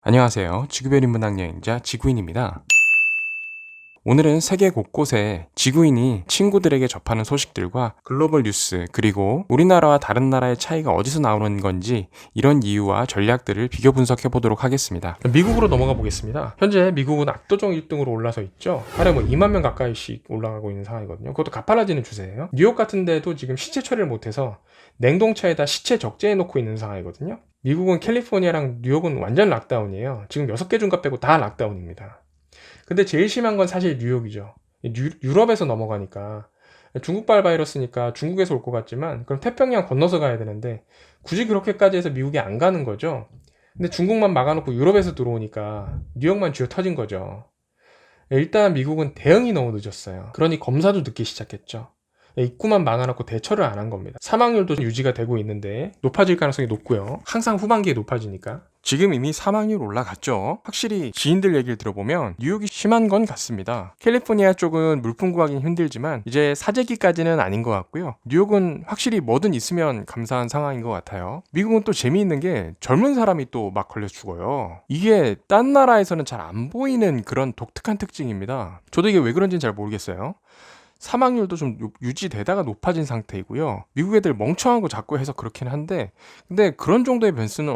안녕하세요. 지구별 인문학 여행자 지구인입니다. 오늘은 세계 곳곳에 지구인이 친구들에게 접하는 소식들과 글로벌 뉴스, 그리고 우리나라와 다른 나라의 차이가 어디서 나오는 건지 이런 이유와 전략들을 비교 분석해 보도록 하겠습니다. 미국으로 넘어가 보겠습니다. 현재 미국은 압도적 1등으로 올라서 있죠. 하루에 2만 명 가까이씩 올라가고 있는 상황이거든요. 그것도 가팔라지는 추세예요. 뉴욕 같은 데도 지금 시체 처리를 못해서 냉동차에다 시체 적재해 놓고 있는 상황이거든요. 미국은 캘리포니아랑 뉴욕은 완전 락다운이에요. 지금 6개 중가 빼고 다 락다운입니다. 근데 제일 심한 건 사실 뉴욕이죠. 유럽에서 넘어가니까 중국발 바이러스니까 중국에서 올 것 같지만 그럼 태평양 건너서 가야 되는데 굳이 그렇게까지 해서 미국이 안 가는 거죠. 근데 중국만 막아놓고 유럽에서 들어오니까 뉴욕만 쥐어 터진 거죠. 일단 미국은 대응이 너무 늦었어요. 그러니 검사도 늦게 시작했죠. 입구만 막아놓고 대처를 안 한 겁니다. 사망률도 유지가 되고 있는데 높아질 가능성이 높고요. 항상 후반기에 높아지니까. 지금 이미 사망률 올라갔죠. 확실히 지인들 얘기를 들어보면 뉴욕이 심한 건 같습니다. 캘리포니아 쪽은 물품 구하기는 힘들지만 이제 사재기까지는 아닌 것 같고요. 뉴욕은 확실히 뭐든 있으면 감사한 상황인 것 같아요. 미국은 또 재미있는 게 젊은 사람이 또 막 걸려 죽어요. 이게 딴 나라에서는 잘 안 보이는 그런 독특한 특징입니다. 저도 이게 왜 그런지는 잘 모르겠어요. 사망률도 좀 유지되다가 높아진 상태이고요. 미국 애들 멍청하고 자꾸 해서 그렇긴 한데, 근데 그런 정도의 변수는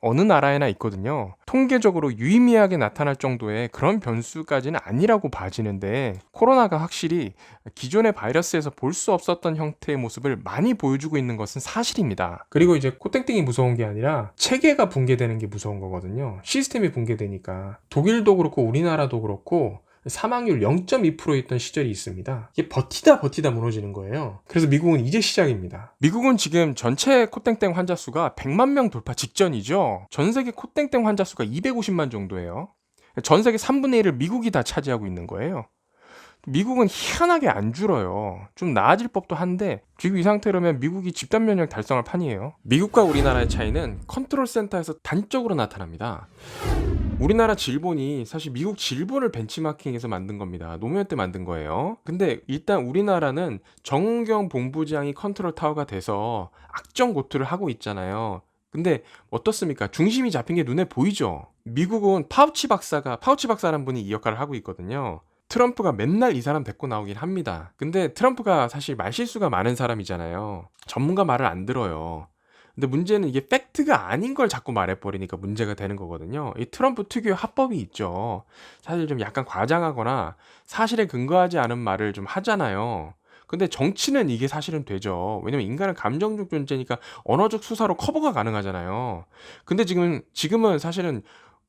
어느 나라에나 있거든요. 통계적으로 유의미하게 나타날 정도의 그런 변수까지는 아니라고 봐지는데, 코로나가 확실히 기존의 바이러스에서 볼 수 없었던 형태의 모습을 많이 보여주고 있는 것은 사실입니다. 그리고 이제 코땡땡이 무서운 게 아니라 체계가 붕괴되는 게 무서운 거거든요. 시스템이 붕괴되니까. 독일도 그렇고 우리나라도 그렇고 사망률 0.2% 있던 시절이 있습니다. 이게 버티다 무너지는 거예요. 그래서 미국은 이제 시작입니다. 미국은 지금 전체 코땡땡 환자 수가 100만 명 돌파 직전이죠. 전 세계 코땡땡 환자 수가 250만 정도예요. 전 세계 3분의 1을 미국이 다 차지하고 있는 거예요. 미국은 희한하게 안 줄어요. 좀 나아질 법도 한데 지금 이 상태라면 미국이 집단 면역 달성할 판이에요. 미국과 우리나라의 차이는 컨트롤 센터에서 단적으로 나타납니다. 우리나라 질본이 사실 미국 질본을 벤치마킹해서 만든 겁니다. 노무현 때 만든 거예요. 근데 일단 우리나라는 정은경 본부장이 컨트롤 타워가 돼서 악정고투를 하고 있잖아요. 근데 어떻습니까? 중심이 잡힌 게 눈에 보이죠? 미국은 파우치 박사라는 분이 이 역할을 하고 있거든요. 트럼프가 맨날 이 사람 데리고 나오긴 합니다. 근데 트럼프가 사실 말실수가 많은 사람이잖아요. 전문가 말을 안 들어요. 근데 문제는 이게 팩트가 아닌 걸 자꾸 말해버리니까 문제가 되는 거거든요. 이 트럼프 특유의 화법이 있죠. 사실 좀 약간 과장하거나 사실에 근거하지 않은 말을 좀 하잖아요. 근데 정치는 이게 사실은 되죠. 왜냐면 인간은 감정적 존재니까 언어적 수사로 커버가 가능하잖아요. 근데 지금은 사실은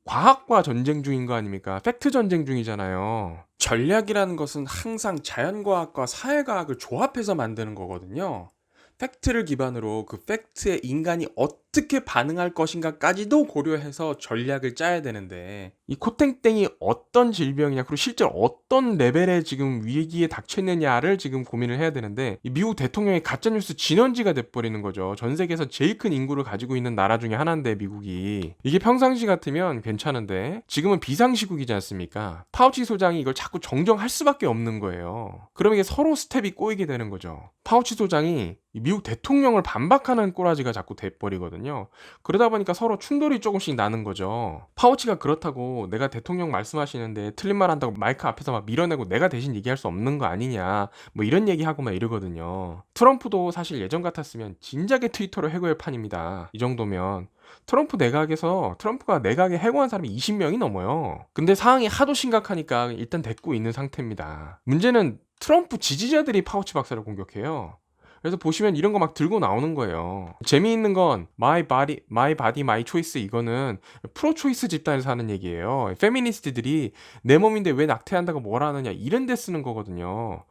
과학과 전쟁 중인 거 아닙니까? 팩트 전쟁 중이잖아요. 전략이라는 것은 항상 자연과학과 사회과학을 조합해서 만드는 거거든요. 팩트를 기반으로 그 팩트에 인간이 어떻게 반응할 것인가까지도 고려해서 전략을 짜야 되는데 이 코땡땡이 어떤 질병이냐 그리고 실제 어떤 레벨의 지금 위기에 닥쳤느냐를 지금 고민을 해야 되는데 이 미국 대통령이 가짜뉴스 진원지가 돼버리는 거죠. 전 세계에서 제일 큰 인구를 가지고 있는 나라 중에 하나인데 미국이 이게 평상시 같으면 괜찮은데 지금은 비상시국이지 않습니까? 파우치 소장이 이걸 자꾸 정정할 수밖에 없는 거예요. 그러면 이게 서로 스텝이 꼬이게 되는 거죠. 파우치 소장이 미국 대통령을 반박하는 꼬라지가 자꾸 돼버리거든요. 그러다 보니까 서로 충돌이 조금씩 나는 거죠. 파우치가 그렇다고 내가 대통령 말씀하시는데 틀린 말 한다고 마이크 앞에서 막 밀어내고 내가 대신 얘기할 수 없는 거 아니냐 뭐 이런 얘기하고 막 이러거든요. 트럼프도 사실 예전 같았으면 진작에 트위터로 해고할 판입니다. 이 정도면 트럼프가 내각에 해고한 사람이 20명이 넘어요. 근데 상황이 하도 심각하니까 일단 데리고 있는 상태입니다. 문제는 트럼프 지지자들이 파우치 박사를 공격해요. 그래서 보시면 이런 거 막 들고 나오는 거예요. 재미있는 건 my body, my choice 이거는 프로 초이스 집단에서 하는 얘기예요. 페미니스트들이 내 몸인데 왜 낙태한다고 뭐라 하느냐 이런 데 쓰는 거거든요.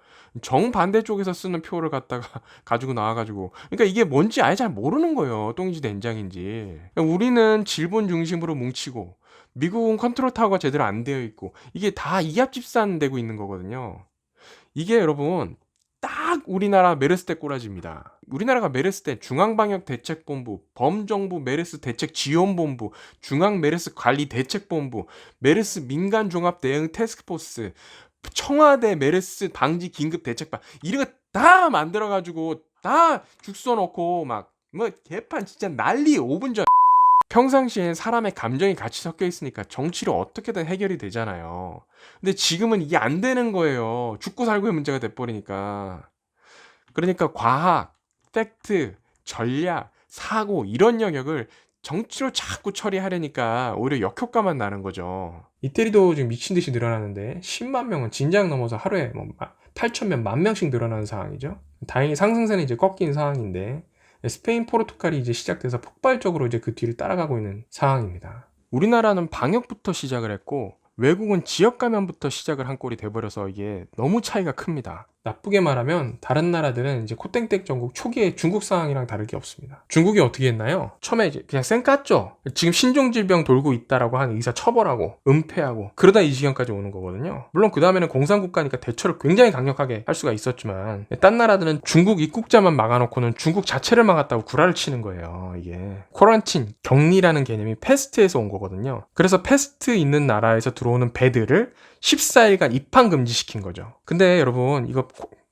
정반대 쪽에서 쓰는 표를 갖다가 가지고 나와가지고 그러니까 이게 뭔지 아예 잘 모르는 거예요. 똥인지 된장인지. 그러니까 우리는 질본 중심으로 뭉치고 미국은 컨트롤 타워가 제대로 안 되어 있고 이게 다 이합집산 되고 있는 거거든요. 이게 여러분 딱 우리나라 메르스 때 꼬라지입니다. 우리나라가 메르스 때 중앙방역대책본부, 범정부 메르스 대책지원본부, 중앙메르스 관리대책본부, 메르스 민간종합대응 태스크포스, 청와대 메르스 방지 긴급대책반 이런 거 다 만들어가지고 다 죽 써놓고 막 뭐 개판 진짜 난리 5분 전 평상시엔 사람의 감정이 같이 섞여 있으니까 정치로 어떻게든 해결이 되잖아요. 근데 지금은 이게 안 되는 거예요. 죽고 살고의 문제가 돼버리니까. 그러니까 과학, 팩트, 전략, 사고 이런 영역을 정치로 자꾸 처리하려니까 오히려 역효과만 나는 거죠. 이태리도 지금 미친 듯이 늘어나는데 10만 명은 진작 넘어서 하루에 뭐 8천 명, 만 명씩 늘어나는 상황이죠. 다행히 상승세는 이제 꺾인 상황인데 스페인, 포르투갈이 이제 시작돼서 폭발적으로 이제 그 뒤를 따라가고 있는 상황입니다. 우리나라는 방역부터 시작을 했고 외국은 지역 감염부터 시작을 한 꼴이 돼버려서 이게 너무 차이가 큽니다. 나쁘게 말하면 다른 나라들은 이제 코땡땡 전국 초기에 중국 상황이랑 다를 게 없습니다. 중국이 어떻게 했나요? 처음에 이제 그냥 쌩 깠죠. 지금 신종질병 돌고 있다라고 한 의사 처벌하고 은폐하고 그러다 이 지경까지 오는 거거든요. 물론 그 다음에는 공산국가니까 대처를 굉장히 강력하게 할 수가 있었지만 딴 나라들은 중국 입국자만 막아놓고는 중국 자체를 막았다고 구라를 치는 거예요. 이게 코란틴, 격리라는 개념이 패스트에서 온 거거든요. 그래서 패스트 있는 나라에서 들어오는 배들을 14일간 입항 금지시킨 거죠. 근데 여러분 이거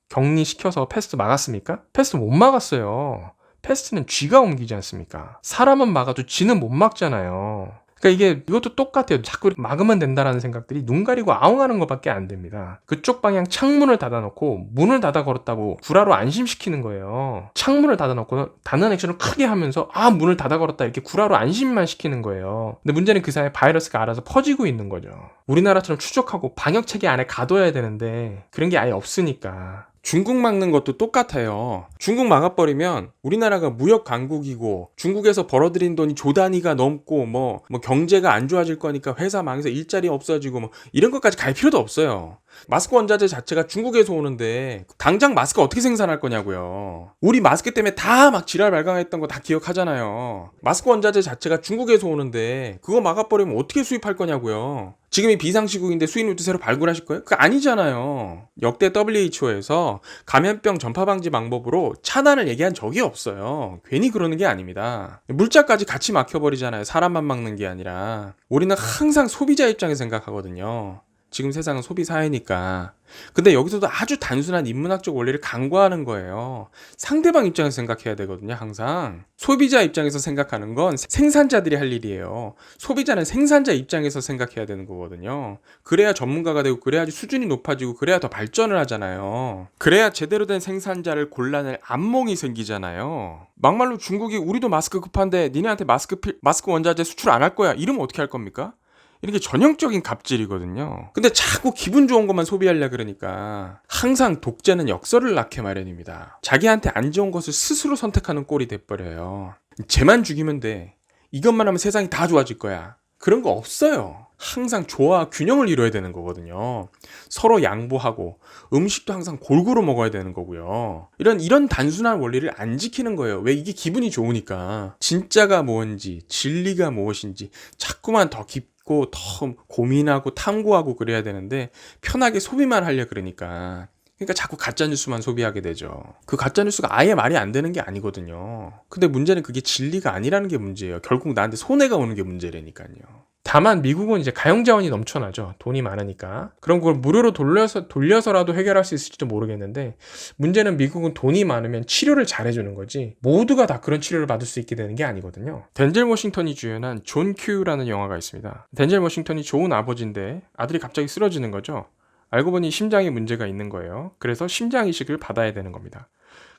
격리시켜서 패스트 막았습니까? 패스트 못 막았어요. 패스트는 쥐가 옮기지 않습니까? 사람은 막아도 쥐는 못 막잖아요. 그러니까 이것도 똑같아요. 자꾸 막으면 된다라는 생각들이 눈 가리고 아웅하는 것밖에 안 됩니다. 그쪽 방향 창문을 닫아놓고 문을 닫아 걸었다고 구라로 안심시키는 거예요. 창문을 닫아놓고 닫는 액션을 크게 하면서 문을 닫아 걸었다 이렇게 구라로 안심만 시키는 거예요. 근데 문제는 그 사이에 바이러스가 알아서 퍼지고 있는 거죠. 우리나라처럼 추적하고 방역 체계 안에 가둬야 되는데 그런 게 아예 없으니까. 중국 막는 것도 똑같아요. 중국 막아버리면 우리나라가 무역 강국이고 중국에서 벌어들인 돈이 조 단위가 넘고 뭐 경제가 안 좋아질 거니까 회사 망해서 일자리 없어지고 뭐 이런 것까지 갈 필요도 없어요. 마스크 원자재 자체가 중국에서 오는데 당장 마스크 어떻게 생산할 거냐고요. 우리 마스크 때문에 다 막 지랄 발광했던 거 다 기억하잖아요. 마스크 원자재 자체가 중국에서 오는데 그거 막아버리면 어떻게 수입할 거냐고요. 지금이 비상시국인데 수입 루트 새로 발굴하실 거예요? 그거 아니잖아요. 역대 WHO에서 감염병 전파 방지 방법으로 차단을 얘기한 적이 없어요. 괜히 그러는 게 아닙니다. 물자까지 같이 막혀버리잖아요. 사람만 막는 게 아니라. 우리는 항상 소비자 입장에서 생각하거든요. 지금 세상은 소비 사회니까. 근데 여기서도 아주 단순한 인문학적 원리를 간과하는 거예요. 상대방 입장에서 생각해야 되거든요, 항상. 소비자 입장에서 생각하는 건 생산자들이 할 일이에요. 소비자는 생산자 입장에서 생각해야 되는 거거든요. 그래야 전문가가 되고, 그래야지 수준이 높아지고, 그래야 더 발전을 하잖아요. 그래야 제대로 된 생산자를 골라낼 안목이 생기잖아요. 막말로 중국이 우리도 마스크 급한데 니네한테 마스크 원자재 수출 안 할 거야. 이러면 어떻게 할 겁니까? 이렇게 전형적인 갑질이거든요. 근데 자꾸 기분 좋은 것만 소비하려 그러니까 항상 독재는 역설을 낳게 마련입니다. 자기한테 안 좋은 것을 스스로 선택하는 꼴이 돼버려요. 쟤만 죽이면 돼. 이것만 하면 세상이 다 좋아질 거야. 그런 거 없어요. 항상 조화, 균형을 이뤄야 되는 거거든요. 서로 양보하고 음식도 항상 골고루 먹어야 되는 거고요. 이런 단순한 원리를 안 지키는 거예요. 왜? 이게 기분이 좋으니까. 진짜가 뭔지, 진리가 무엇인지 자꾸만 더 깊고 더 고민하고 탐구하고 그래야 되는데 편하게 소비만 하려 그러니까 자꾸 가짜뉴스만 소비하게 되죠. 그 가짜뉴스가 아예 말이 안 되는 게 아니거든요. 근데 문제는 그게 진리가 아니라는 게 문제예요. 결국 나한테 손해가 오는 게 문제라니까요. 다만 미국은 이제 가용자원이 넘쳐나죠. 돈이 많으니까. 그런 걸 무료로 돌려서라도 해결할 수 있을지도 모르겠는데 문제는 미국은 돈이 많으면 치료를 잘해주는 거지 모두가 다 그런 치료를 받을 수 있게 되는 게 아니거든요. 덴젤 워싱턴이 주연한 존 큐라는 영화가 있습니다. 덴젤 워싱턴이 좋은 아버지인데 아들이 갑자기 쓰러지는 거죠. 알고 보니 심장에 문제가 있는 거예요. 그래서 심장 이식을 받아야 되는 겁니다.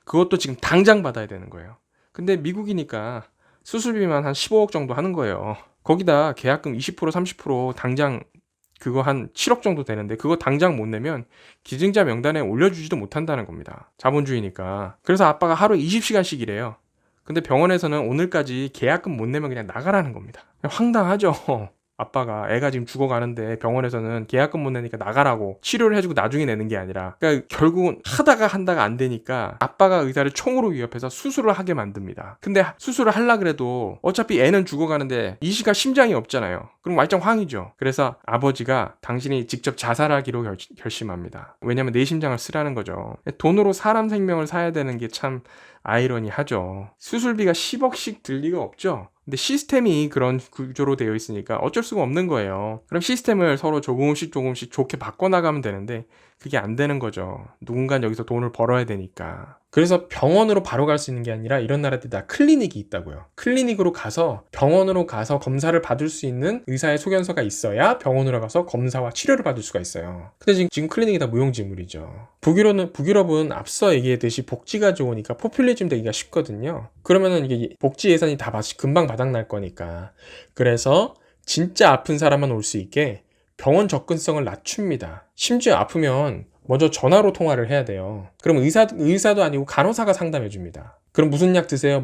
그것도 지금 당장 받아야 되는 거예요. 근데 미국이니까 수술비만 한 15억 정도 하는 거예요. 거기다 계약금 20% 30% 당장 그거 한 7억 정도 되는데 그거 당장 못 내면 기증자 명단에 올려주지도 못한다는 겁니다. 자본주의니까. 그래서 아빠가 하루 20시간씩 일해요. 근데 병원에서는 오늘까지 계약금 못 내면 그냥 나가라는 겁니다. 황당하죠. 아빠가 애가 지금 죽어가는데 병원에서는 계약금 못 내니까 나가라고 치료를 해주고 나중에 내는 게 아니라 그러니까 결국은 한다가 안 되니까 아빠가 의사를 총으로 위협해서 수술을 하게 만듭니다. 근데 수술을 하려 그래도 어차피 애는 죽어가는데 이 시간 심장이 없잖아요. 그럼 완전 황이죠. 그래서 아버지가 당신이 직접 자살하기로 결심합니다. 왜냐면 내 심장을 쓰라는 거죠. 돈으로 사람 생명을 사야 되는 게 참 아이러니하죠. 수술비가 10억씩 들 리가 없죠. 근데 시스템이 그런 구조로 되어 있으니까 어쩔 수가 없는 거예요. 그럼 시스템을 서로 조금씩 좋게 바꿔나가면 되는데 그게 안 되는 거죠. 누군가 여기서 돈을 벌어야 되니까. 그래서 병원으로 바로 갈 수 있는 게 아니라 이런 나라들이 다 클리닉이 있다고요. 클리닉으로 가서 병원으로 가서 검사를 받을 수 있는 의사의 소견서가 있어야 병원으로 가서 검사와 치료를 받을 수가 있어요. 근데 지금 클리닉이 다 무용지물이죠. 북유럽은 앞서 얘기했듯이 복지가 좋으니까 포퓰리즘 되기가 쉽거든요. 그러면은 이게 복지 예산이 다 금방 바닥날 거니까. 그래서 진짜 아픈 사람만 올 수 있게 병원 접근성을 낮춥니다. 심지어 아프면 먼저 전화로 통화를 해야 돼요. 그럼 의사도 아니고 간호사가 상담해 줍니다. 그럼 무슨 약 드세요?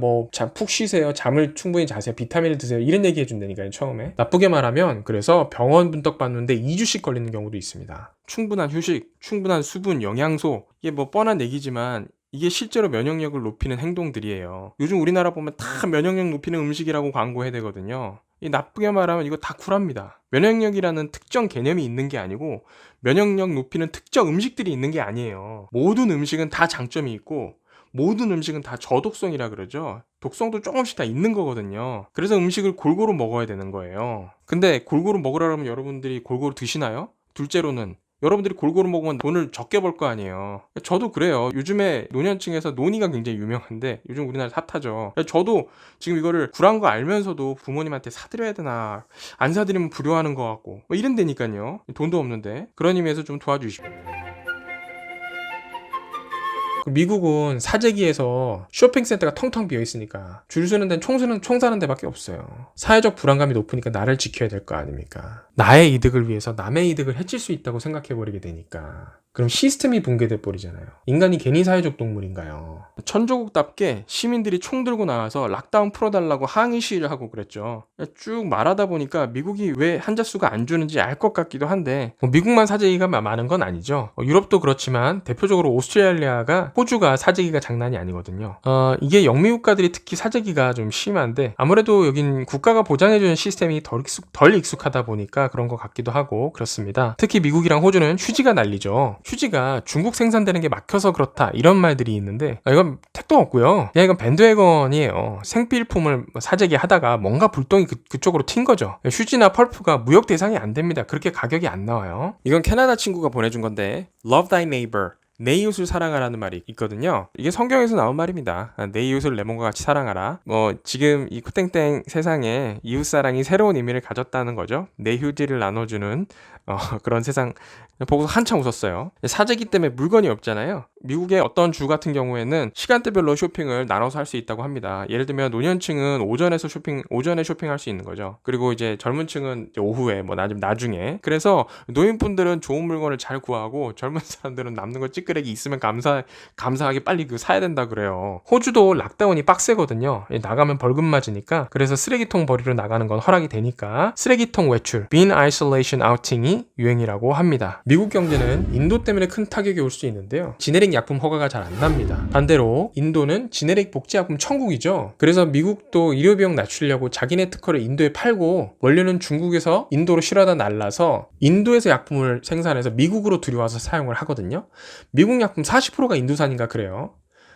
푹 쉬세요. 잠을 충분히 자세요. 비타민을 드세요. 이런 얘기 해준다니까요, 처음에. 나쁘게 말하면, 그래서 병원 분석 받는데 2주씩 걸리는 경우도 있습니다. 충분한 휴식, 충분한 수분, 영양소, 이게 뻔한 얘기지만 이게 실제로 면역력을 높이는 행동들이에요. 요즘 우리나라 보면 다 면역력 높이는 음식이라고 광고해야 되거든요. 이 나쁘게 말하면 이거 다 굴합니다. 면역력이라는 특정 개념이 있는 게 아니고 면역력 높이는 특정 음식들이 있는 게 아니에요. 모든 음식은 다 장점이 있고 모든 음식은 다 저독성이라 그러죠. 독성도 조금씩 다 있는 거거든요. 그래서 음식을 골고루 먹어야 되는 거예요. 근데 골고루 먹으라면 여러분들이 골고루 드시나요? 둘째로는 여러분들이 골고루 먹으면 돈을 적게 벌 거 아니에요. 저도 그래요. 요즘에 노년층에서 논이가 굉장히 유명한데 요즘 우리나라 핫하죠. 저도 지금 이거를 굴한 거 알면서도 부모님한테 사드려야 되나, 안 사드리면 불효하는 거 같고 이런 데니까요. 돈도 없는데. 그런 의미에서 좀 도와주십시오. 미국은 사재기에서 쇼핑센터가 텅텅 비어있으니까 줄 서는 데는 총 사는 데밖에 없어요. 사회적 불안감이 높으니까 나를 지켜야 될 거 아닙니까? 나의 이득을 위해서 남의 이득을 해칠 수 있다고 생각해버리게 되니까 그럼 시스템이 붕괴돼 버리잖아요. 인간이 괜히 사회적 동물인가요? 천조국답게 시민들이 총 들고 나와서 락다운 풀어달라고 항의 시위를 하고 그랬죠. 쭉 말하다 보니까 미국이 왜 환자수가 안 주는지 알 것 같기도 한데 미국만 사재기가 많은 건 아니죠. 유럽도 그렇지만 대표적으로 오스트레일리아가 호주가 사재기가 장난이 아니거든요. 이게 영미국가들이 특히 사재기가 좀 심한데 아무래도 여긴 국가가 보장해주는 시스템이 덜 익숙하다 보니까 그런 것 같기도 하고 그렇습니다. 특히 미국이랑 호주는 휴지가 난리죠. 휴지가 중국 생산되는 게 막혀서 그렇다 이런 말들이 있는데 이건 택도 없고요. 그냥 이건 밴드웨건이에요. 생필품을 사재기 하다가 뭔가 불똥이 그쪽으로 튄 거죠. 휴지나 펄프가 무역 대상이 안 됩니다. 그렇게 가격이 안 나와요. 이건 캐나다 친구가 보내준 건데 Love thy neighbor, 내 이웃을 사랑하라는 말이 있거든요. 이게 성경에서 나온 말입니다. 내 이웃을 내 몸과 같이 사랑하라. 지금 이 코땡땡 세상에 이웃사랑이 새로운 의미를 가졌다는 거죠. 내 휴지를 나눠주는 그런 세상 보고서 한참 웃었어요. 사재기 때문에 물건이 없잖아요. 미국의 어떤 주 같은 경우에는 시간대별로 쇼핑을 나눠서 할 수 있다고 합니다. 예를 들면 노년층은 오전에 쇼핑할 수 있는 거죠. 그리고 이제 젊은 층은 이제 오후에 나중에. 그래서 노인분들은 좋은 물건을 잘 구하고 젊은 사람들은 남는 거 찌끄레기 있으면 감사하게 빨리 사야 된다 그래요. 호주도 락다운이 빡세거든요. 나가면 벌금 맞으니까. 그래서 쓰레기통 버리러 나가는 건 허락이 되니까 쓰레기통 외출, bin isolation outing이 유행이라고 합니다. 미국 경제는 인도 때문에 큰 타격이 올 수 있는데요. 지네릭 약품 허가가 잘 안 납니다. 반대로 인도는 지네릭 복제약품 천국이죠. 그래서 미국도 의료비용 낮추려고 자기네 특허를 인도에 팔고 원료는 중국에서 인도로 실어다 날라서 인도에서 약품을 생산해서 미국으로 들여와서 사용을 하거든요. 미국 약품 40%가 인도산인가 그래요.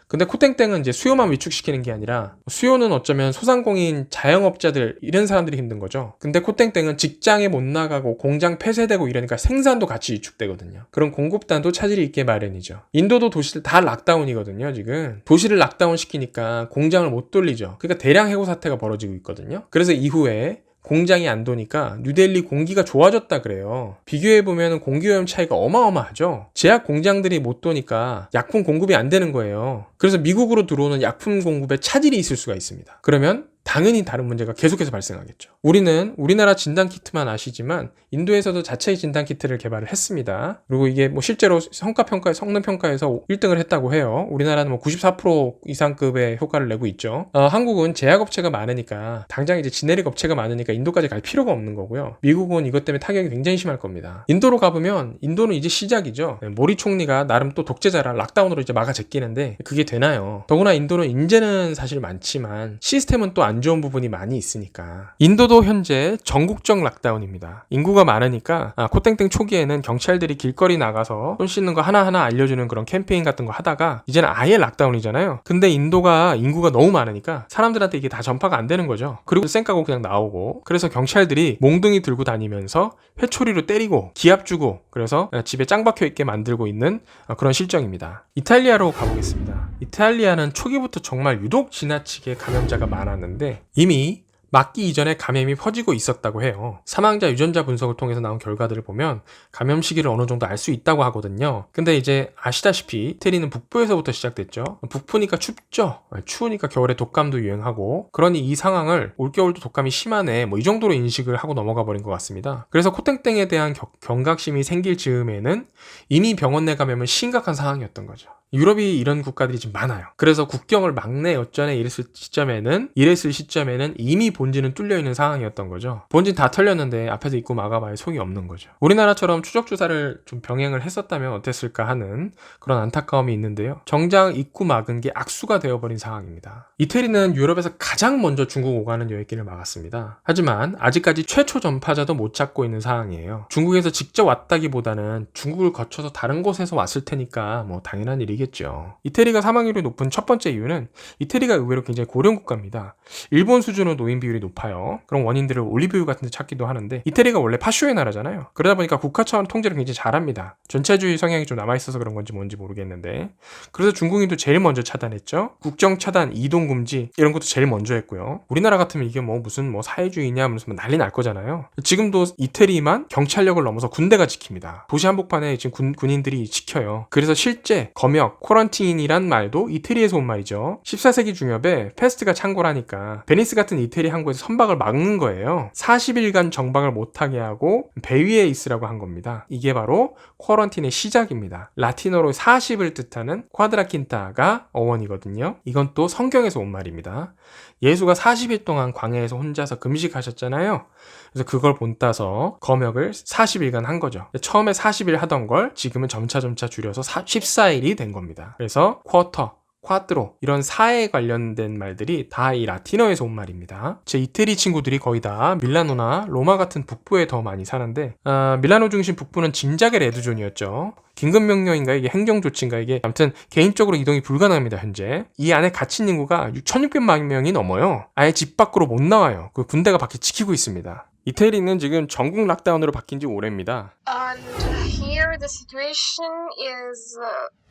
근데 코땡땡은 이제 수요만 위축시키는 게 아니라 수요는 어쩌면 소상공인 자영업자들 이런 사람들이 힘든 거죠. 근데 코땡땡은 직장에 못 나가고 공장 폐쇄되고 이러니까 생산도 같이 위축되거든요. 그럼 공급단도 차질이 있게 마련이죠. 인도도 도시들 다 락다운이거든요. 지금 도시를 락다운 시키니까 공장을 못 돌리죠. 그러니까 대량 해고 사태가 벌어지고 있거든요. 그래서 이후에 공장이 안 도니까 뉴델리 공기가 좋아졌다 그래요. 비교해보면 공기오염 차이가 어마어마하죠. 제약 공장들이 못 도니까 약품 공급이 안 되는 거예요. 그래서 미국으로 들어오는 약품 공급에 차질이 있을 수가 있습니다. 그러면 당연히 다른 문제가 계속해서 발생하겠죠. 우리는 우리나라 진단키트만 아시지만 인도에서도 자체의 진단키트를 개발을 했습니다. 그리고 이게 실제로 성능평가에서 1등을 했다고 해요. 우리나라는 94% 이상급의 효과를 내고 있죠. 한국은 제약업체가 많으니까 당장 이제 지네릭 업체가 많으니까 인도까지 갈 필요가 없는 거고요. 미국은 이것 때문에 타격이 굉장히 심할 겁니다. 인도로 가보면 인도는 이제 시작이죠. 모리 총리가 나름 또 독재자라 락다운으로 이제 막아 제끼는데 그게 되나요? 더구나 인도는 인재는 사실 많지만 시스템은 또 안 안 좋은 부분이 많이 있으니까. 인도도 현재 전국적 락다운입니다. 인구가 많으니까 코땡땡 초기에는 경찰들이 길거리 나가서 손 씻는 거 하나하나 알려주는 그런 캠페인 같은 거 하다가 이제는 아예 락다운이잖아요. 근데 인도가 인구가 너무 많으니까 사람들한테 이게 다 전파가 안 되는 거죠. 그리고 쌩 까고 그냥 나오고, 그래서 경찰들이 몽둥이 들고 다니면서 회초리로 때리고 기합 주고, 그래서 집에 짱 박혀 있게 만들고 있는 그런 실정입니다. 이탈리아로 가보겠습니다. 이탈리아는 초기부터 정말 유독 지나치게 감염자가 많았는데 이미 맞기 이전에 감염이 퍼지고 있었다고 해요. 사망자 유전자 분석을 통해서 나온 결과들을 보면 감염 시기를 어느 정도 알 수 있다고 하거든요. 근데 이제 아시다시피 이태리는 북부에서부터 시작됐죠. 북부니까 춥죠. 추우니까 겨울에 독감도 유행하고, 그러니 이 상황을 올겨울도 독감이 심하네 이 정도로 인식을 하고 넘어가 버린 것 같습니다. 그래서 코땡땡에 대한 경각심이 생길 즈음에는 이미 병원 내 감염은 심각한 상황이었던 거죠. 유럽이 이런 국가들이 지금 많아요. 그래서 국경을 막내 여전에 이랬을 시점에는 이미 본진은 뚫려 있는 상황이었던 거죠. 본진 다 털렸는데 앞에서 입구 막아봐야 소용이 없는 거죠. 우리나라처럼 추적 조사를 좀 병행을 했었다면 어땠을까 하는 그런 안타까움이 있는데요. 정작 입구 막은 게 악수가 되어버린 상황입니다. 이태리는 유럽에서 가장 먼저 중국 오가는 여행길을 막았습니다. 하지만 아직까지 최초 전파자도 못 찾고 있는 상황이에요. 중국에서 직접 왔다기보다는 중국을 거쳐서 다른 곳에서 왔을 테니까 당연한 일이겠죠. 이태리가 사망률이 높은 첫 번째 이유는 이태리가 의외로 굉장히 고령 국가입니다. 일본 수준으로 노인 비율이 높아요. 그런 원인들을 올리브유 같은 데 찾기도 하는데, 이태리가 원래 파쇼의 나라잖아요. 그러다 보니까 국가 차원 통제를 굉장히 잘합니다. 전체주의 성향이 좀 남아있어서 그런 건지 뭔지 모르겠는데, 그래서 중국인도 제일 먼저 차단했죠. 국정 차단, 이동 금지 이런 것도 제일 먼저 했고요. 우리나라 같으면 이게 무슨 사회주의냐 무슨 난리 날 거잖아요. 지금도 이태리만 경찰력을 넘어서 군대가 지킵니다. 도시 한복판에 지금 군인들이 지켜요. 그래서 실제 검역, 쿼런틴이란 말도 이태리에서 온 말이죠. 14세기 중엽에 페스트가 창궐하니까 베니스 같은 이태리 항구에서 선박을 막는 거예요. 40일간 정박을 못하게 하고 배 위에 있으라고 한 겁니다. 이게 바로 쿼런틴의 시작입니다. 라틴어로 40을 뜻하는 쿼드라킨타가 어원이거든요. 이건 또 성경에서 온 말입니다. 예수가 40일 동안 광야에서 혼자서 금식하셨잖아요. 그래서 그걸 본따서 검역을 40일간 한 거죠. 처음에 40일 하던 걸 지금은 점차 줄여서 14일이 된 겁니다. 그래서 쿼터, 콰트로 이런 사에 관련된 말들이 다 이 라틴어에서 온 말입니다. 제 이태리 친구들이 거의 다 밀라노나 로마 같은 북부에 더 많이 사는데, 밀라노 중심 북부는 진작에 레드존이었죠. 긴급명령인가 이게 행정조치인가 이게, 아무튼 개인적으로 이동이 불가능합니다. 현재 이 안에 갇힌 인구가 1600만 명이 넘어요. 아예 집 밖으로 못 나와요. 그 군대가 밖에 지키고 있습니다. 이태리는 지금 전국 락다운으로 바뀐 지 오래입니다. And here the situation is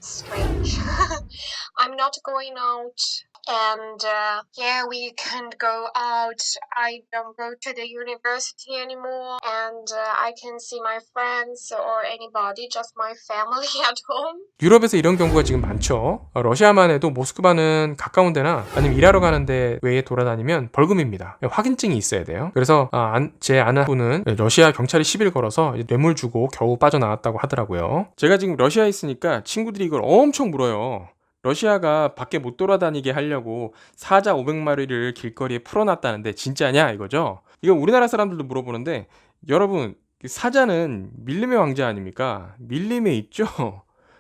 strange. I'm not going out. And yeah, we can't go out. I don't go to the university anymore. And I can see my friends or anybody, just my family at home. 유럽에서 이런 경우가 지금 많죠. 러시아만 해도 모스크바는 가까운 데나 아니면 일하러 가는데 외에 돌아다니면 벌금입니다. 확인증이 있어야 돼요. 그래서 제 아는 분은 러시아 경찰이 시비를 걸어서 뇌물 주고 겨우 빠져나왔다고 하더라고요. 제가 지금 러시아에 있으니까 친구들이 이걸 엄청 물어요. 러시아가 밖에 못 돌아다니게 하려고 사자 500마리를 길거리에 풀어놨다는데 진짜냐 이거죠. 이거 우리나라 사람들도 물어보는데, 여러분 사자는 밀림의 왕자 아닙니까? 밀림에 있죠.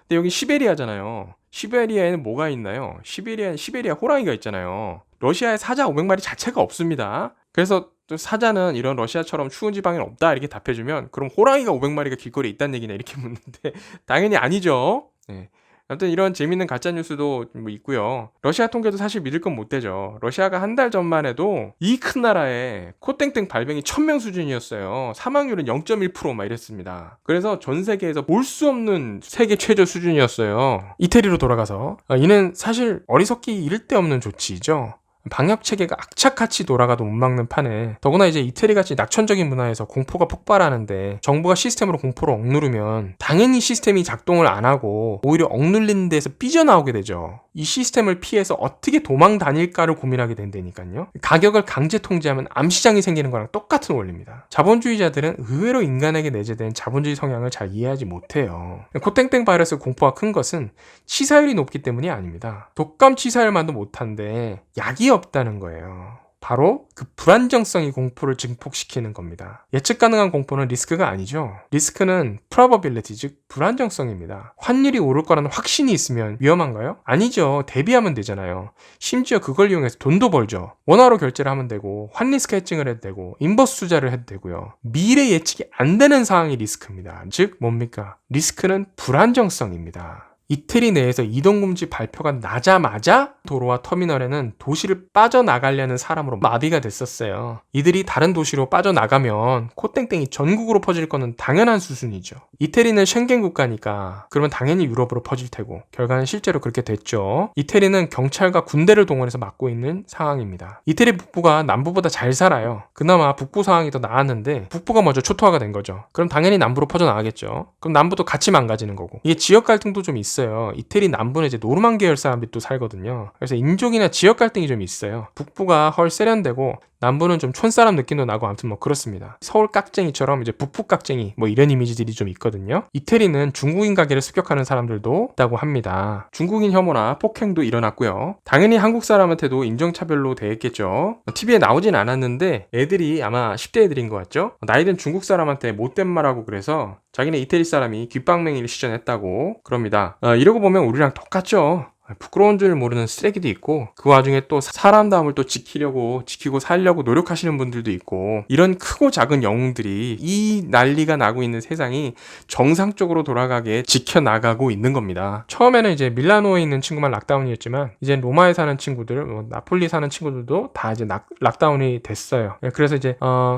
근데 여기 시베리아잖아요. 시베리아에는 뭐가 있나요? 시베리아 호랑이가 있잖아요. 러시아에 사자 500마리 자체가 없습니다. 그래서 또 사자는 이런 러시아처럼 추운 지방에는 없다 이렇게 답해주면, 그럼 호랑이가 500마리가 길거리에 있다는 얘기냐 이렇게 묻는데 당연히 아니죠. 네. 아무튼 이런 재밌는 가짜뉴스도 있고요. 러시아 통계도 사실 믿을 건 못 되죠. 러시아가 한 달 전만 해도 이 큰 나라에 코땡땡 발병이 1000명 수준이었어요. 사망률은 0.1% 이랬습니다. 그래서 전 세계에서 볼 수 없는 세계 최저 수준이었어요. 이태리로 돌아가서 이는 사실 어리석기 이를 데 없는 조치이죠. 방역 체계가 악착같이 돌아가도 못 막는 판에, 더구나 이제 이태리같이 낙천적인 문화에서 공포가 폭발하는데 정부가 시스템으로 공포를 억누르면 당연히 시스템이 작동을 안 하고 오히려 억눌리는 데서 삐져나오게 되죠. 이 시스템을 피해서 어떻게 도망 다닐까를 고민하게 된다니까요. 가격을 강제 통제하면 암시장이 생기는 거랑 똑같은 원리입니다. 자본주의자들은 의외로 인간에게 내재된 자본주의 성향을 잘 이해하지 못해요. 코땡땡 바이러스 공포가 큰 것은 치사율이 높기 때문이 아닙니다. 독감 치사율만도 못한데 약이 없다는 거예요. 바로 그 불안정성이 공포를 증폭시키는 겁니다. 예측 가능한 공포는 리스크가 아니죠. 리스크는 probability, 즉 불안정성입니다. 환율이 오를 거라는 확신이 있으면 위험한가요? 아니죠. 대비하면 되잖아요. 심지어 그걸 이용해서 돈도 벌죠. 원화로 결제를 하면 되고 환리스크 해칭을 해도 되고 인버스 투자를 해도 되고요. 미래 예측이 안 되는 상황이 리스크입니다. 즉 뭡니까? 리스크는 불안정성입니다. 이태리 내에서 이동금지 발표가 나자마자 도로와 터미널에는 도시를 빠져나가려는 사람으로 마비가 됐었어요. 이들이 다른 도시로 빠져나가면 코땡땡이 전국으로 퍼질 거는 당연한 수순이죠. 이태리는 쉥겐 국가니까 그러면 당연히 유럽으로 퍼질 테고 결과는 실제로 그렇게 됐죠. 이태리는 경찰과 군대를 동원해서 막고 있는 상황입니다. 이태리 북부가 남부보다 잘 살아요. 그나마 북부 상황이 더 나았는데 북부가 먼저 초토화가 된 거죠. 그럼 당연히 남부로 퍼져나가겠죠. 그럼 남부도 같이 망가지는 거고 이게 지역 갈등도 좀 있어요. 이태리 남부는 이제 노르만 계열 사람들이 또 살거든요. 그래서 인종이나 지역 갈등이 좀 있어요. 북부가 헐 세련되고 남부는 좀 촌사람 느낌도 나고 아무튼 뭐 그렇습니다. 서울 깍쟁이처럼 이제 북부 깍쟁이 뭐 이런 이미지들이 좀 있거든요. 이태리는 중국인 가게를 습격하는 사람들도 있다고 합니다. 중국인 혐오나 폭행도 일어났고요. 당연히 한국 사람한테도 인종차별로 대했겠죠. TV에 나오진 않았는데 애들이 아마 10대 애들인 것 같죠? 나이든 중국 사람한테 못된 말하고 그래서 자기네 이태리 사람이 귓방맹이를 시전했다고 그럽니다. 이러고 보면 우리랑 똑같죠. 부끄러운 줄 모르는 쓰레기도 있고 그 와중에 또 사람다움을 또 지키고 살려고 노력하시는 분들도 있고 이런 크고 작은 영웅들이 이 난리가 나고 있는 세상이 정상적으로 돌아가게 지켜나가고 있는 겁니다. 처음에는 이제 밀라노에 있는 친구만 락다운이었지만 이제 로마에 사는 친구들, 나폴리 사는 친구들도 다 이제 락다운이 됐어요. 그래서 이제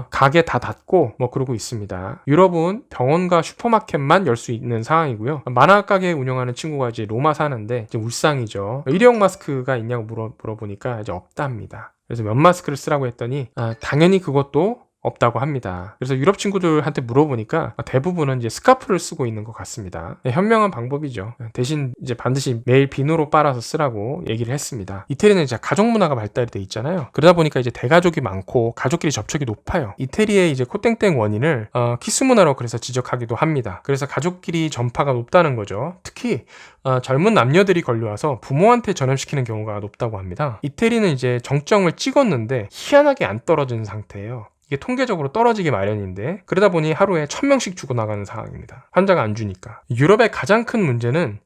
가게 다 닫고 뭐 그러고 있습니다. 유럽은 병원과 슈퍼마켓만 열 수 있는 상황이고요. 만화 가게 운영하는 친구가 이제 로마 사는데 이제 울상 이죠. 일회용 마스크가 있냐고 물어보니까 이제 없답니다. 그래서 면 마스크를 쓰라고 했더니 당연히 그것도 없다고 합니다. 그래서 유럽 친구들한테 물어보니까 대부분은 이제 스카프를 쓰고 있는 것 같습니다. 현명한 방법이죠. 대신 이제 반드시 매일 비누로 빨아서 쓰라고 얘기를 했습니다. 이태리는 이제 가족 문화가 발달이 돼 있잖아요. 그러다 보니까 이제 대가족이 많고 가족끼리 접촉이 높아요. 이태리의 이제 코땡땡 원인을 키스 문화로 그래서 지적하기도 합니다. 그래서 가족끼리 전파가 높다는 거죠. 특히 젊은 남녀들이 걸려와서 부모한테 전염시키는 경우가 높다고 합니다. 이태리는 이제 정점을 찍었는데 희한하게 안 떨어진 상태예요. 이게 통계적으로 떨어지기 마련인데 그러다 보니 하루에 1000명씩 죽어나가는 상황입니다. 환자가 안 주니까. 유럽의 가장 큰 문제는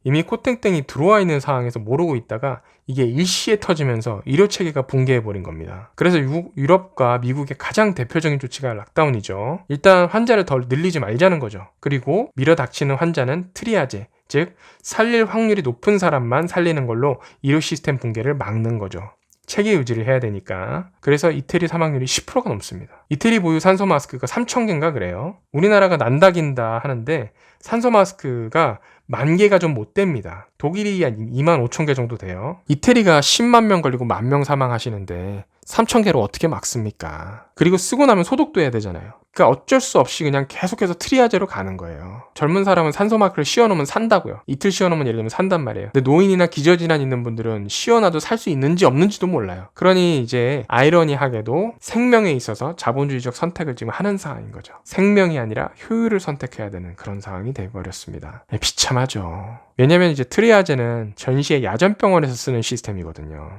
이미 코땡땡이 들어와 있는 상황에서 모르고 있다가 이게 일시에 터지면서 의료체계가 붕괴해버린 겁니다. 그래서 유럽과 미국의 가장 대표적인 조치가 락다운이죠. 일단 환자를 덜 늘리지 말자는 거죠. 그리고 밀어닥치는 환자는 트리아제, 즉 살릴 확률이 높은 사람만 살리는 걸로 의료 시스템 붕괴를 막는 거죠. 체계 유지를 해야 되니까. 그래서 이태리 사망률이 10%가 넘습니다. 이태리 보유 산소 마스크가 3,000개인가 그래요. 우리나라가 난다긴다 하는데 산소 마스크가 10,000개가 좀 못 됩니다. 독일이 한 25,000개 정도 돼요. 이태리가 10만 명 걸리고 10,000명 사망하시는데 3,000개로 어떻게 막습니까? 그리고 쓰고 나면 소독도 해야 되잖아요. 그러니까 어쩔 수 없이 그냥 계속해서 트리아제로 가는 거예요. 젊은 사람은 산소 마스크를 씌워놓으면 산다고요. 이틀 씌워놓으면 예를 들면 산단 말이에요. 근데 노인이나 기저질환 있는 분들은 씌워놔도 살 수 있는지 없는지도 몰라요. 그러니 이제 아이러니하게도 생명에 있어서 자본주의적 선택을 지금 하는 상황인 거죠. 생명이 아니라 효율을 선택해야 되는 그런 상황이 돼버렸습니다. 비참하죠. 왜냐면 이제 트리아제는 전시의 야전병원에서 쓰는 시스템이거든요.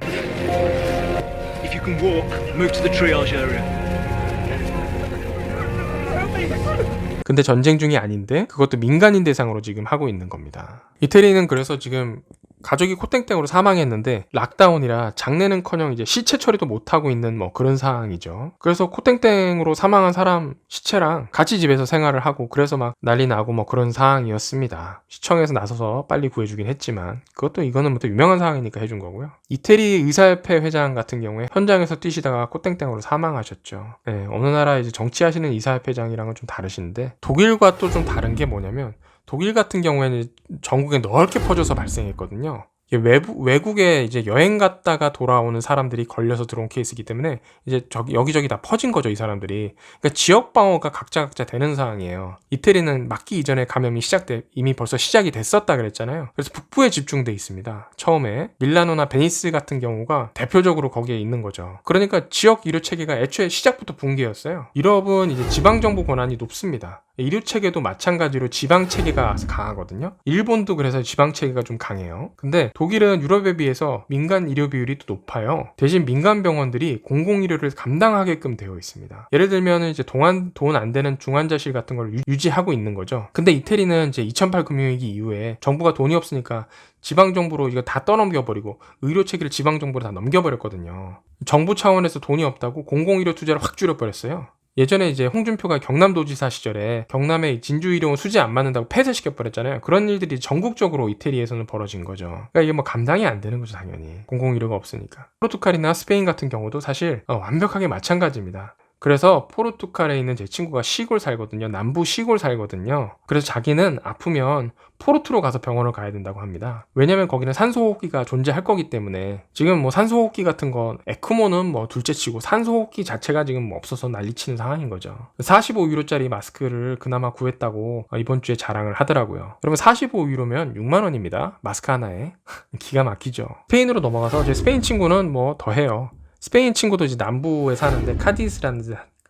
If you can walk, move to the triage area. 근데 전쟁 중이 아닌데 그것도 민간인 대상으로 지금 하고 있는 겁니다. 이태리는 그래서 지금 가족이 코땡땡으로 사망했는데 락다운이라 장례는커녕 이제 시체 처리도 못하고 있는 뭐 그런 상황이죠. 그래서 코땡땡으로 사망한 사람 시체랑 같이 집에서 생활을 하고 그래서 막 난리 나고 뭐 그런 상황이었습니다. 시청에서 나서서 빨리 구해주긴 했지만 이거는 또 유명한 상황이니까 해준 거고요. 이태리 의사협회 회장 같은 경우에 현장에서 뛰시다가 코땡땡으로 사망하셨죠. 네, 어느 나라 이제 정치하시는 의사협회장이랑은 좀 다르신데 독일과 또 좀 다른 게 뭐냐면 독일 같은 경우에는 전국에 넓게 퍼져서 발생했거든요. 외국에 이제 여행 갔다가 돌아오는 사람들이 걸려서 들어온 케이스이기 때문에 이제 여기저기 다 퍼진 거죠, 이 사람들이. 그러니까 지역 방어가 각자 되는 상황이에요. 이태리는 맞기 이전에 감염이 이미 벌써 시작이 됐었다 그랬잖아요. 그래서 북부에 집중돼 있습니다. 처음에 밀라노나 베니스 같은 경우가 대표적으로 거기에 있는 거죠. 그러니까 지역 의료 체계가 애초에 시작부터 붕괴였어요. 유럽은 이제 지방 정부 권한이 높습니다. 의료 체계도 마찬가지로 지방 체계가 강하거든요. 일본도 그래서 지방 체계가 좀 강해요. 근데 독일은 유럽에 비해서 민간 의료 비율이 또 높아요. 대신 민간 병원들이 공공 의료를 감당하게끔 되어 있습니다. 예를 들면 이제 돈 안 되는 중환자실 같은 걸 유지하고 있는 거죠. 근데 이태리는 이제 2008 금융위기 이후에 정부가 돈이 없으니까 지방 정부로 이거 다 떠넘겨버리고 의료 체계를 지방 정부로 다 넘겨버렸거든요. 정부 차원에서 돈이 없다고 공공의료 투자를 확 줄여버렸어요. 예전에 이제 홍준표가 경남도지사 시절에 경남의 진주의료원 수지 안 맞는다고 폐쇄시켜버렸잖아요. 그런 일들이 전국적으로 이태리에서는 벌어진 거죠. 그러니까 이게 뭐 감당이 안 되는 거죠, 당연히. 공공의료가 없으니까. 포르투갈이나 스페인 같은 경우도 사실 완벽하게 마찬가지입니다. 그래서 포르투갈에 있는 제 친구가 시골 살거든요. 남부 시골 살거든요. 그래서 자기는 아프면 포르투로 가서 병원을 가야 된다고 합니다. 왜냐면 거기는 산소호흡기가 존재할 거기 때문에. 지금 뭐 산소호흡기 같은 건 에크모는 뭐 둘째치고 산소호흡기 자체가 지금 뭐 없어서 난리치는 상황인 거죠. 45유로짜리 마스크를 그나마 구했다고 이번 주에 자랑을 하더라고요. 그러면 45유로면 6만 원입니다. 마스크 하나에. 기가 막히죠. 스페인으로 넘어가서 제 스페인 친구는 뭐 더 해요. 스페인 친구도 이제 남부에 사는데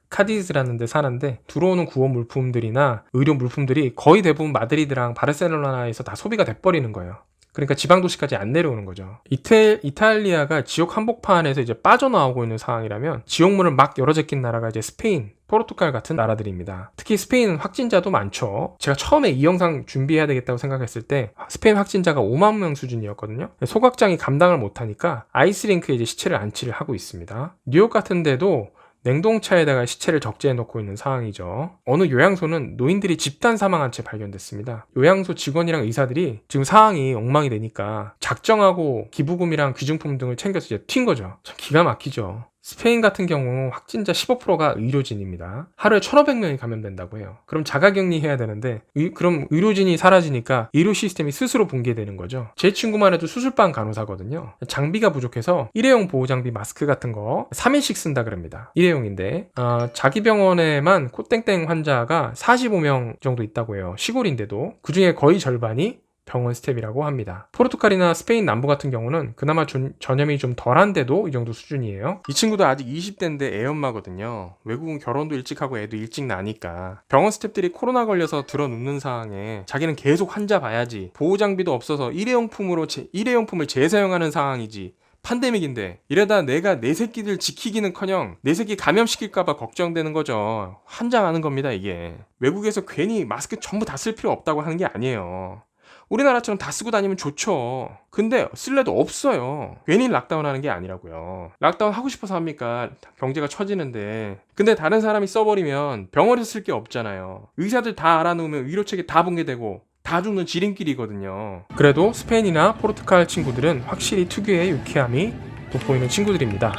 카디스라는 데 사는데 들어오는 구호 물품들이나 의료 물품들이 거의 대부분 마드리드랑 바르셀로나에서 다 소비가 돼버리는 거예요. 그러니까 지방 도시까지 안 내려오는 거죠. 이탈리아가 지옥 한복판에서 이제 빠져나오고 있는 상황이라면 지옥문을 막 열어 제낀 나라가 이제 스페인, 포르투갈 같은 나라들입니다. 특히 스페인은 확진자도 많죠. 제가 처음에 이 영상 준비해야 되겠다고 생각했을 때 스페인 확진자가 5만 명 수준이었거든요. 소각장이 감당을 못하니까 아이스링크에 이제 시체를 안치를 하고 있습니다. 뉴욕 같은 데도 냉동차에다가 시체를 적재해 놓고 있는 상황이죠. 어느 요양소는 노인들이 집단 사망한 채 발견됐습니다. 요양소 직원이랑 의사들이 지금 상황이 엉망이 되니까 작정하고 기부금이랑 귀중품 등을 챙겨서 이제 튄 거죠. 참 기가 막히죠. 스페인 같은 경우 확진자 15%가 의료진입니다. 하루에 1,500명이 감염된다고 해요. 그럼 자가격리해야 되는데 그럼 의료진이 사라지니까 의료 시스템이 스스로 붕괴되는 거죠. 제 친구만 해도 수술방 간호사거든요. 장비가 부족해서 일회용 보호장비 마스크 같은 거 3일씩 쓴다 그럽니다. 일회용인데 자기 병원에만 코땡땡 환자가 45명 정도 있다고 해요. 시골인데도 그중에 거의 절반이 병원 스텝이라고 합니다. 포르투갈이나 스페인 남부 같은 경우는 그나마 전염이 좀 덜한데도 이 정도 수준이에요. 이 친구도 아직 20대인데 애엄마거든요. 외국은 결혼도 일찍 하고 애도 일찍 나니까 병원 스태프들이 코로나 걸려서 들어눕는 상황에 자기는 계속 환자 봐야지, 보호장비도 없어서 일회용품을 재사용하는 상황이지, 팬데믹인데 이러다 내가 내 새끼들 지키기는커녕 내 새끼 감염시킬까봐 걱정되는 거죠. 환장하는 겁니다. 이게 외국에서 괜히 마스크 전부 다 쓸 필요 없다고 하는 게 아니에요. 우리나라처럼 다 쓰고 다니면 좋죠. 근데 쓸래도 없어요. 괜히 락다운 하는 게 아니라고요. 락다운 하고 싶어서 합니까? 경제가 처지는데. 근데 다른 사람이 써버리면 병원에서 쓸 게 없잖아요. 의사들 다 알아놓으면 의료체계 다 붕괴되고 다 죽는 지름길이거든요. 그래도 스페인이나 포르투갈 친구들은 확실히 특유의 유쾌함이 돋보이는 친구들입니다.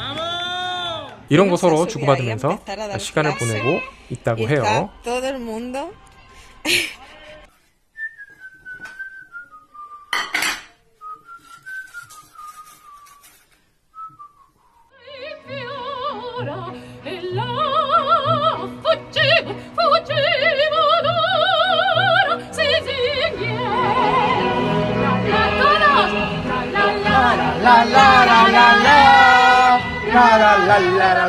이런 거 서로 주고받으면서 시간을 보내고 있다고 해요. la la la la la la la la la la